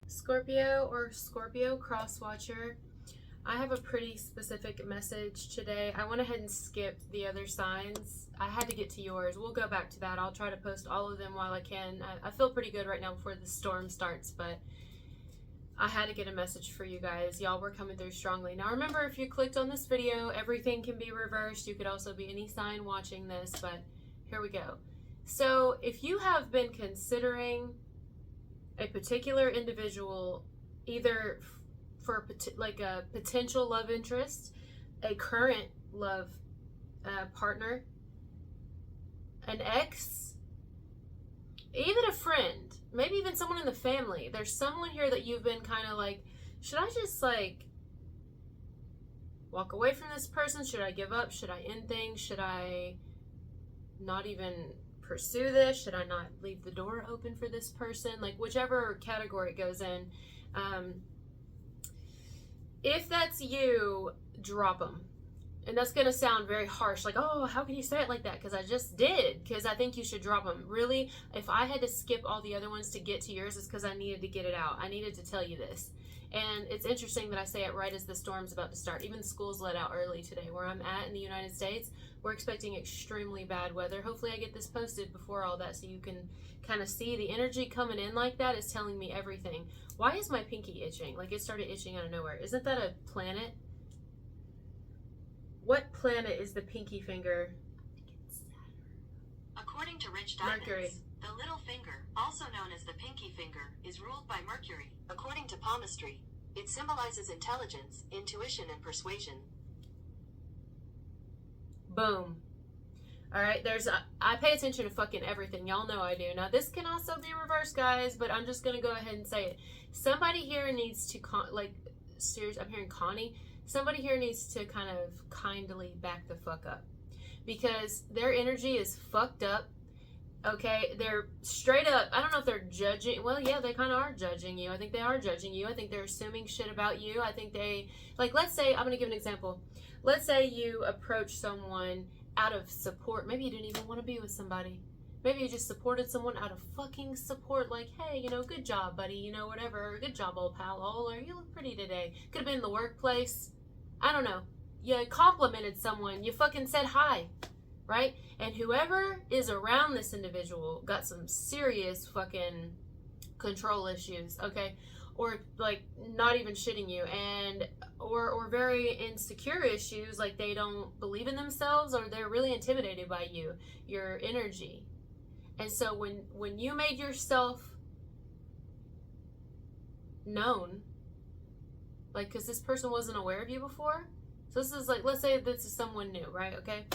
Scorpio or Scorpio cross watcher, I have a pretty specific message today. I went ahead and skipped the other signs. I had to get to yours. We'll go back to that. I'll try to post all of them while I can. I feel pretty good right now before the storm starts, but I had to get a message for you guys. Y'all were coming through strongly. Now remember, if you clicked on this video, everything can be reversed. You could also be any sign watching this, but here we go. So if you have been considering a particular individual, either for like a potential love interest, a current love partner, an ex, even a friend, maybe even someone in the family, there's someone here that you've been kind of like, should I just like walk away from this person? Should I give up? Should I end things? Should I not even pursue this? Should I not leave the door open for this person? Like whichever category it goes in. If that's you, drop them. And that's going to sound very harsh, like, oh, how can you say it like that? Because I just did, because I think you should drop them. Really, if I had to skip all the other ones to get to yours, it's because I needed to get it out. I needed to tell you this. And it's interesting that I say it right as the storm's about to start. Even school's let out early today. Where I'm at in the United States, we're expecting extremely bad weather. Hopefully I get this posted before all that so you can kind of see the energy coming in like that is telling me everything. Why is my pinky itching? Like it started itching out of nowhere. Isn't that a planet? What planet is the pinky finger? I think it's Saturn. According to Rich Diamonds, Mercury. the little finger, also known as the pinky finger, is ruled by Mercury. According to palmistry, it symbolizes intelligence, intuition, and persuasion. Boom. Alright, I pay attention to fucking everything. Y'all know I do. Now, this can also be reversed, guys, but I'm just going to go ahead and say it. Somebody here needs to, seriously, I'm hearing Connie. Somebody here needs to kind of kindly back the fuck up. Because their energy is fucked up. Okay, they're straight up, I don't know if they're judging, well, yeah, they kind of are judging you. I think they are judging you. I think they're assuming shit about you. I think they, like, let's say, I'm going to give an example. Let's say you approach someone out of support. Maybe you didn't even want to be with somebody. Maybe you just supported someone out of fucking support, like, hey, you know, good job, buddy, you know, whatever, good job, old pal, or you look pretty today. Could have been in the workplace. I don't know. You complimented someone. You fucking said hi. Right? And whoever is around this individual got some serious fucking control issues, okay? Or like not even shitting you, and or very insecure issues, like they don't believe in themselves, or they're really intimidated by you, your energy. And so when you made yourself known, like, because this person wasn't aware of you before, so this is like, let's say this is someone new, right? Okay.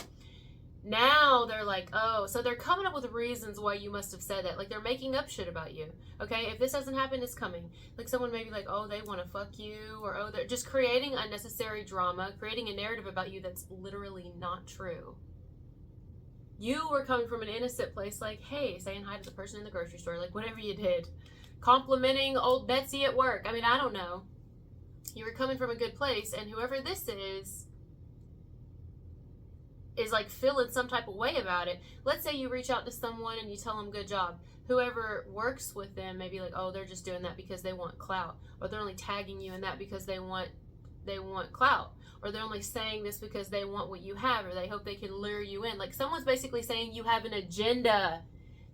Now they're like, oh, so they're coming up with reasons why you must have said that. Like they're making up shit about you. Okay, if this hasn't happened, it's coming. Like someone may be like, oh, they want to fuck you, or oh, they're just creating unnecessary drama, creating a narrative about you that's literally not true. You were coming from an innocent place, like, hey, saying hi to the person in the grocery store, like whatever you did. Complimenting old Betsy at work. I mean, I don't know. You were coming from a good place, and whoever this is like feeling some type of way about it. Let's say you reach out to someone and you tell them good job. Whoever works with them may be like, oh, they're just doing that because they want clout, or they're only tagging you in that because they want clout, or they're only saying this because they want what you have, or they hope they can lure you in. Like someone's basically saying you have an agenda.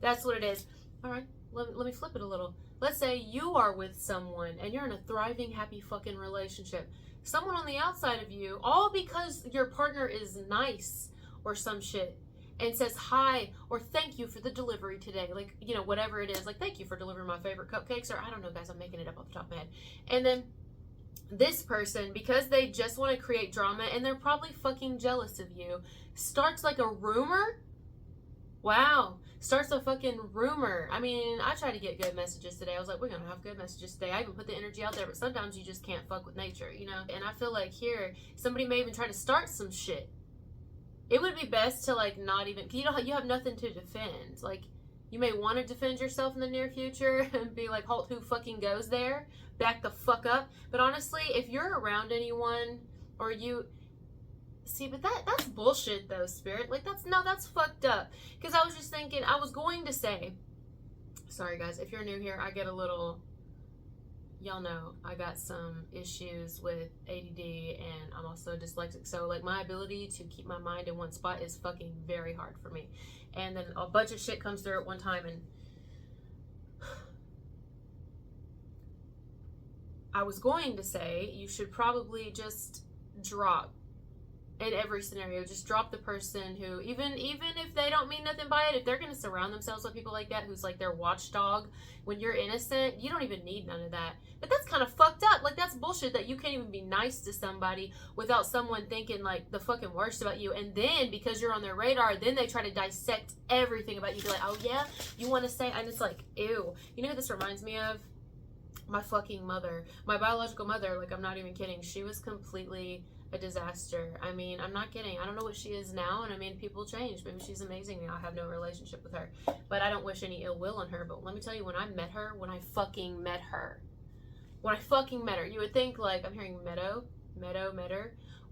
That's what it is. All right, let me flip it a little. Let's say you are with someone and you're in a thriving, happy fucking relationship. Someone on the outside of you, all because your partner is nice or some shit, and says hi or thank you for the delivery today, like, you know, whatever it is, like thank you for delivering my favorite cupcakes, or I don't know, guys, I'm making it up off the top of my head. And then this person, because they just want to create drama and they're probably fucking jealous of you, starts like a rumor. Wow, starts a fucking rumor. I mean, I tried to get good messages today. I was like, we're gonna have good messages today. I even put the energy out there, but sometimes you just can't fuck with nature, you know. And I feel like here somebody may even try to start some shit. It would be best to like not even, you have nothing to defend. Like you may want to defend yourself in the near future and be like, halt, who fucking goes there? Back the fuck up. But honestly, if you're around anyone, or you see, but that's bullshit though, Spirit. Like that's fucked up. Because I was just thinking, I was going to say, sorry guys, if you're new here, I get a little y'all know I got some issues with ADD, and I'm also dyslexic, so like my ability to keep my mind in one spot is fucking very hard for me. And then a bunch of shit comes through at one time, and I was going to say you should probably just drop, in every scenario, just drop the person who, even if they don't mean nothing by it, if they're going to surround themselves with people like that, who's like their watchdog when you're innocent, you don't even need none of that. But that's kind of fucked up. Like, that's bullshit that you can't even be nice to somebody without someone thinking like the fucking worst about you, and then because you're on their radar, then they try to dissect everything about you. Be like, oh yeah, you want to say, and it's like, ew. You know who this reminds me of? My fucking mother. My biological mother. Like, I'm not even kidding. She was completely a disaster. I mean, I'm not kidding. I don't know what she is now, and I mean, people change. Maybe she's amazing now. I have no relationship with her, but I don't wish any ill will on her. But let me tell you, when I fucking met her, you would think like, I'm hearing meadow.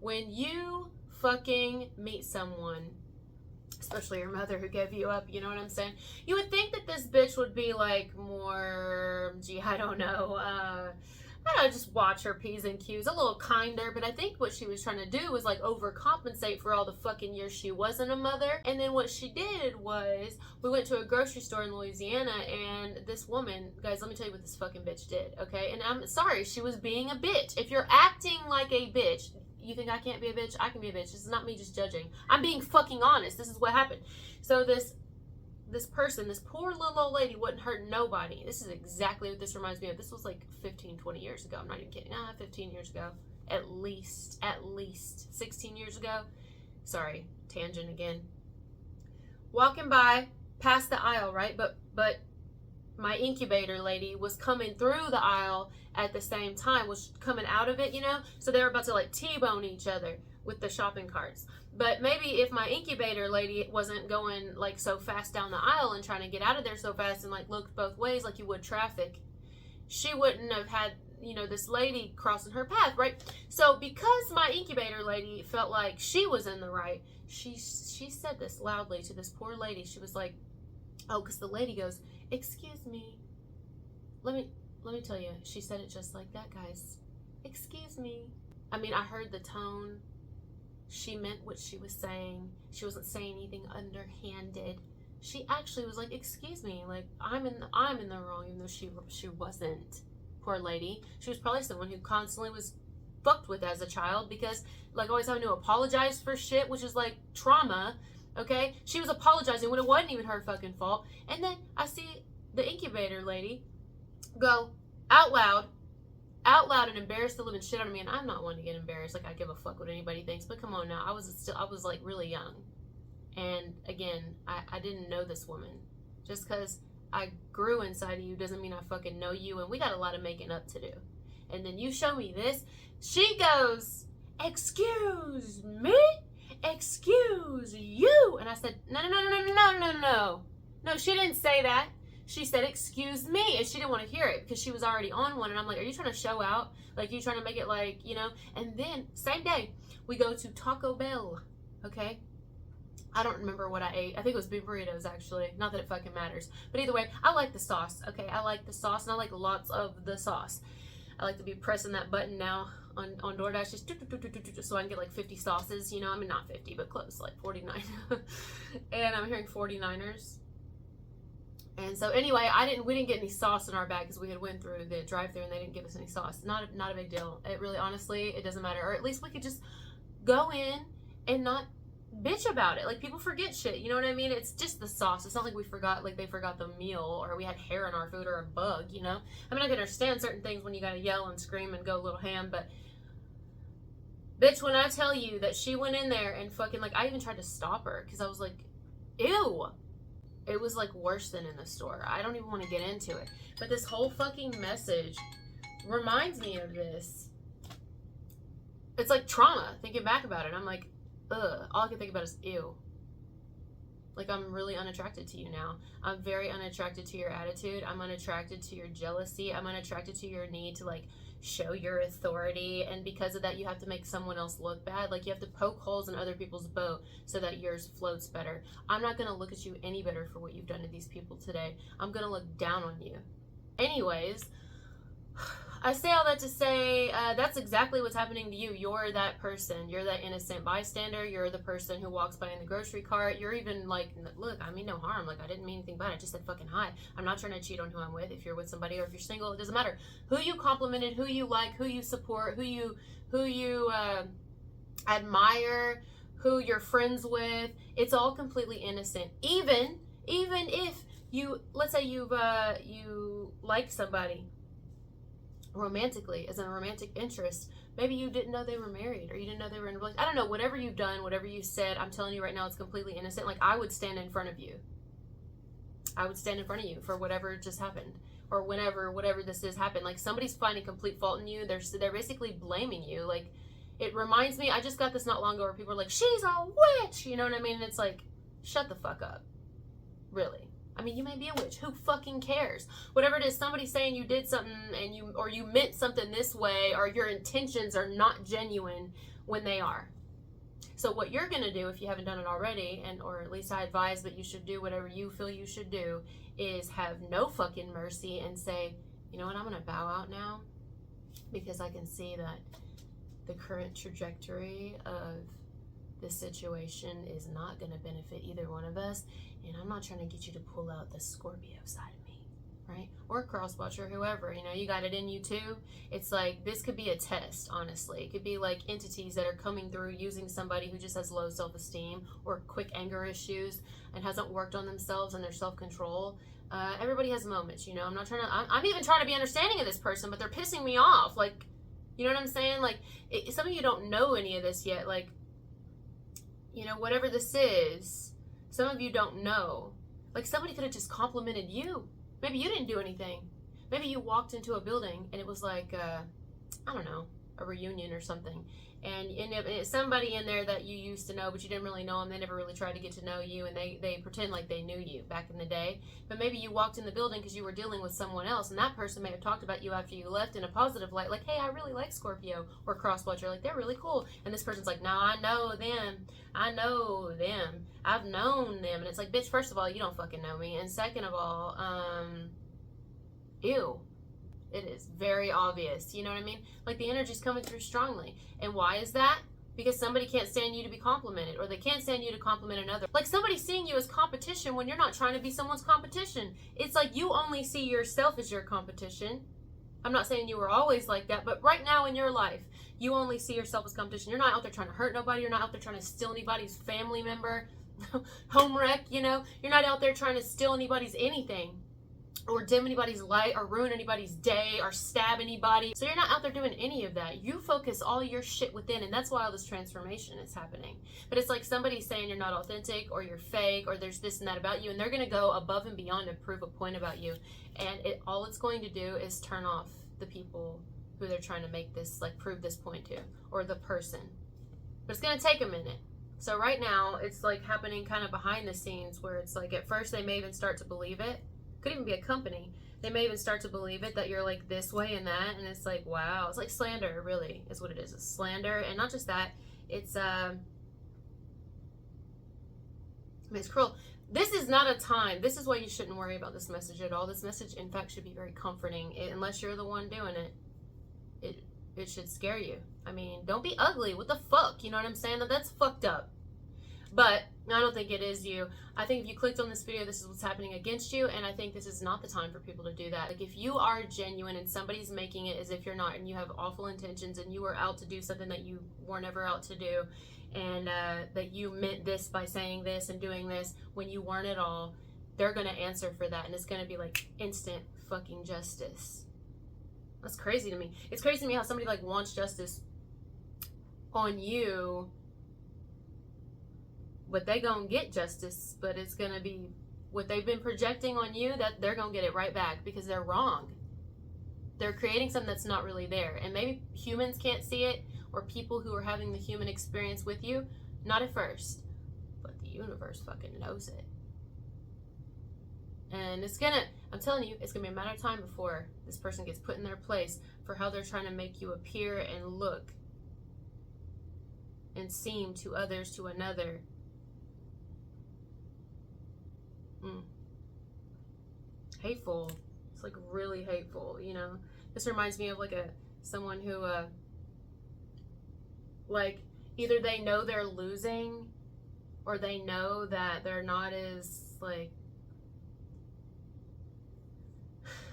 When you fucking meet someone, especially your mother who gave you up, you know what I'm saying? You would think that this bitch would be like more, I don't know, just watch her P's and Q's, a little kinder, but I think what she was trying to do was like overcompensate for all the fucking years she wasn't a mother. And then what she did was, we went to a grocery store in Louisiana, and this woman, guys, let me tell you what this fucking bitch did, okay? And I'm sorry, she was being a bitch. If you're acting like a bitch, you think I can't be a bitch? I can be a bitch. This is not me just judging. I'm being fucking honest. This is what happened. So this person, this poor little old lady, wouldn't hurt nobody. This is exactly what this reminds me of. This was like 15, 20 years ago. I'm not even kidding. 15 years ago. At least 16 years ago. Sorry, tangent again. Walking by, past the aisle, right? But my incubator lady was coming through the aisle at the same time, was coming out of it, you know? So they were about to like T-bone each other with the shopping carts. But maybe if my incubator lady wasn't going like so fast down the aisle and trying to get out of there so fast and like looked both ways like you would traffic, she wouldn't have had, you know, this lady crossing her path, right? So because my incubator lady felt like she was in the right, she said this loudly to this poor lady. She was like, oh, because the lady goes, excuse me, let me tell you, she said it just like that, guys. Excuse me. I mean, I heard the tone. She meant what she was saying. She wasn't saying anything underhanded. She actually was like, excuse me, like, I'm in the wrong, even though she wasn't. Poor lady. She was probably someone who constantly was fucked with as a child, because like always having to apologize for shit, which is like trauma. Okay, she was apologizing when it wasn't even her fucking fault. And then I see the incubator lady go out loud and embarrass the living shit out of me. And I'm not one to get embarrassed. Like, I give a fuck what anybody thinks. But come on now, I was like really young. And again, I didn't know this woman. Just because I grew inside of you doesn't mean I fucking know you. And we got a lot of making up to do. And then you show me this. She goes, excuse me? Excuse you. And I said, no. No, she didn't say that. She said, excuse me. And she didn't want to hear it because she was already on one. And I'm like, are you trying to show out? Like, you trying to make it like, you know? And then, same day, we go to Taco Bell. Okay? I don't remember what I ate. I think it was beef burritos, actually. Not that it fucking matters. But either way, I like the sauce. Okay? I like the sauce, and I like lots of the sauce. I like to be pressing that button now on DoorDash, just so I can get like 50 sauces, you know? I mean, not 50, but close, like 49. And I'm hearing 49ers. And so anyway, we didn't get any sauce in our bag because we had went through the drive-thru and they didn't give us any sauce. Not a big deal. It really, honestly, it doesn't matter. Or at least we could just go in and not bitch about it. Like, people forget shit, you know what I mean? It's just the sauce. It's not like we forgot, like they forgot the meal or we had hair in our food or a bug, you know? I mean, I can understand certain things when you gotta yell and scream and go a little ham, but bitch, when I tell you that she went in there and fucking, like, I even tried to stop her because I was like, ew. It was like worse than in the store. I don't even want to get into it. But this whole fucking message reminds me of this. It's like trauma, thinking back about it. I'm like, ugh. All I can think about is ew. Like, I'm really unattracted to you now. I'm very unattracted to your attitude. I'm unattracted to your jealousy. I'm unattracted to your need to, like, show your authority. And because of that, you have to make someone else look bad. Like, you have to poke holes in other people's boat so that yours floats better. I'm not going to look at you any better for what you've done to these people today. I'm going to look down on you. Anyways, I say all that to say that's exactly what's happening to you. You're that person. You're that innocent bystander. You're the person who walks by in the grocery cart. You're even like, look, I mean no harm. Like, I didn't mean anything bad. I just said fucking hi. I'm not trying to cheat on who I'm with. If you're with somebody or if you're single, it doesn't matter. Who you complimented, who you like, who you support, who you admire, who you're friends with. It's all completely innocent. Even if you, let's say you like somebody romantically, as a romantic interest, maybe you didn't know they were married, or you didn't know they were in a relationship. I don't know, whatever you've done, whatever you said, I'm telling you right now, it's completely innocent. Like, I would stand in front of you. I would stand in front of you for whatever just happened, or whatever this is happened. Like, somebody's finding complete fault in you. They're basically blaming you. Like, it reminds me, I just got this not long ago where people are like, she's a witch, you know what I mean? And it's like, shut the fuck up. Really. I mean, you may be a witch. Who fucking cares? Whatever it is, somebody saying you did something and you meant something this way, or your intentions are not genuine when they are. So what you're going to do, if you haven't done it already, or at least I advise that you should do whatever you feel you should do, is have no fucking mercy and say, you know what, I'm going to bow out now, because I can see that the current trajectory of this situation is not going to benefit either one of us, and I'm not trying to get you to pull out the Scorpio side of me, right? Or cross-watcher, whoever, you know, you got it in you too. It's like, this could be a test, honestly. It could be like entities that are coming through using somebody who just has low self-esteem or quick anger issues and hasn't worked on themselves and their self-control. Everybody has moments, you know. I'm even trying to be understanding of this person, but they're pissing me off. Like, you know what I'm saying? Like, some of you don't know any of this yet. Like, you know, whatever this is, some of you don't know. Like, somebody could have just complimented you. Maybe you didn't do anything. Maybe you walked into a building and it was like, I don't know, a reunion or something. And it's somebody in there that you used to know, but you didn't really know them. They never really tried to get to know you, and they pretend like they knew you back in the day. But maybe you walked in the building because you were dealing with someone else, and that person may have talked about you after you left in a positive light, like, hey, I really like Scorpio or Crosswatcher, like, they're really cool. And this person's like, no, I know them. I've known them. And it's like, bitch, first of all, you don't fucking know me. And second of all, ew. It is very obvious, you know what I mean? Like, the energy's coming through strongly. And why is that? Because somebody can't stand you to be complimented, or they can't stand you to compliment another. Like, somebody seeing you as competition when you're not trying to be someone's competition. It's like you only see yourself as your competition. I'm not saying you were always like that, but right now in your life, you only see yourself as competition. You're not out there trying to hurt nobody. You're not out there trying to steal anybody's family member, home wreck, you know? You're not out there trying to steal anybody's anything, or dim anybody's light, or ruin anybody's day, or stab anybody. So you're not out there doing any of that. You focus all your shit within, and that's why all this transformation is happening. But it's like somebody saying you're not authentic, or you're fake, or there's this and that about you, and they're going to go above and beyond to prove a point about you. And all it's going to do is turn off the people who they're trying to make this, like, prove this point to, or the person. But it's going to take a minute. So right now, it's like happening kind of behind the scenes, where it's like, at first they may even start to believe it. Could even be a company. They may even start to believe it, that you're like this way and that, and it's like, wow. It's like slander, really, is what it is. It's slander. And not just that, it's I mean, it's cruel. This is not a time. This is why you shouldn't worry about this message at all. This message, in fact, should be very comforting. Unless you're the one doing it, it should scare you. I mean, don't be ugly. What the fuck? You know what I'm saying? That's fucked up. But I don't think it is you. I think if you clicked on this video, this is what's happening against you, and I think this is not the time for people to do that. Like, if you are genuine and somebody's making it as if you're not, and you have awful intentions, and you were out to do something that you were never out to do, and that you meant this by saying this and doing this when you weren't at all, they're going to answer for that, and it's going to be like instant fucking justice. That's crazy to me. It's crazy to me how somebody like wants justice on you, but they gonna get justice, but it's gonna be what they've been projecting on you, that they're gonna get it right back, because they're wrong. They're creating something that's not really there. And maybe humans can't see it, or people who are having the human experience with you, not at first, but the universe fucking knows it. And it's gonna, I'm telling you, it's gonna be a matter of time before this person gets put in their place for how they're trying to make you appear and look and seem to others, to another. Hateful. It's like really hateful, you know. This reminds me of like someone who like either they know they're losing or they know that they're not as like,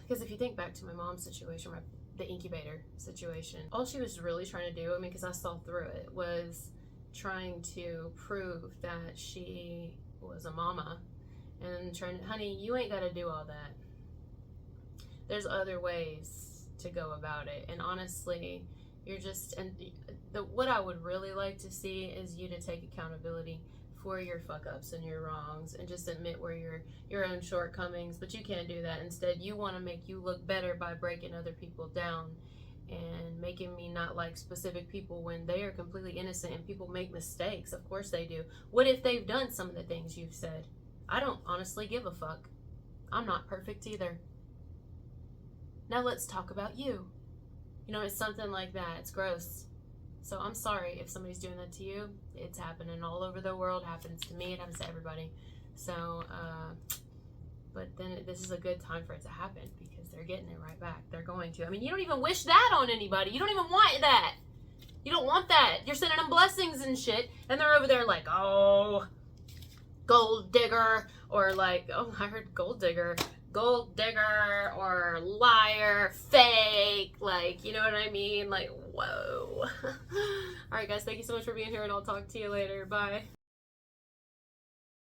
because if you think back to my mom's situation, the incubator situation, all she was really trying to do, I mean, because I saw through it, was trying to prove that she was a mama and trying to, honey, you ain't got to do all that. There's other ways to go about it. And honestly, you're just, and what I would really like to see is you to take accountability for your fuck ups and your wrongs and just admit where your own shortcomings, but you can't do that. Instead, you want to make you look better by breaking other people down and making me not like specific people when they are completely innocent and people make mistakes. Of course they do. What if they've done some of the things you've said? I don't honestly give a fuck. I'm not perfect either. Now let's talk about you. You know, it's something like that. It's gross. So I'm sorry if somebody's doing that to you. It's happening all over the world. It happens to me. It happens to everybody. So, but then this is a good time for it to happen because they're getting it right back. They're going to. I mean, you don't even wish that on anybody. You don't even want that. You don't want that. You're sending them blessings and shit. And they're over there like, oh, gold digger. Or like, oh, I heard gold digger. Gold digger or liar, fake, like, you know what I mean? Like, whoa. All right, guys, thank you so much for being here, and I'll talk to you later. Bye.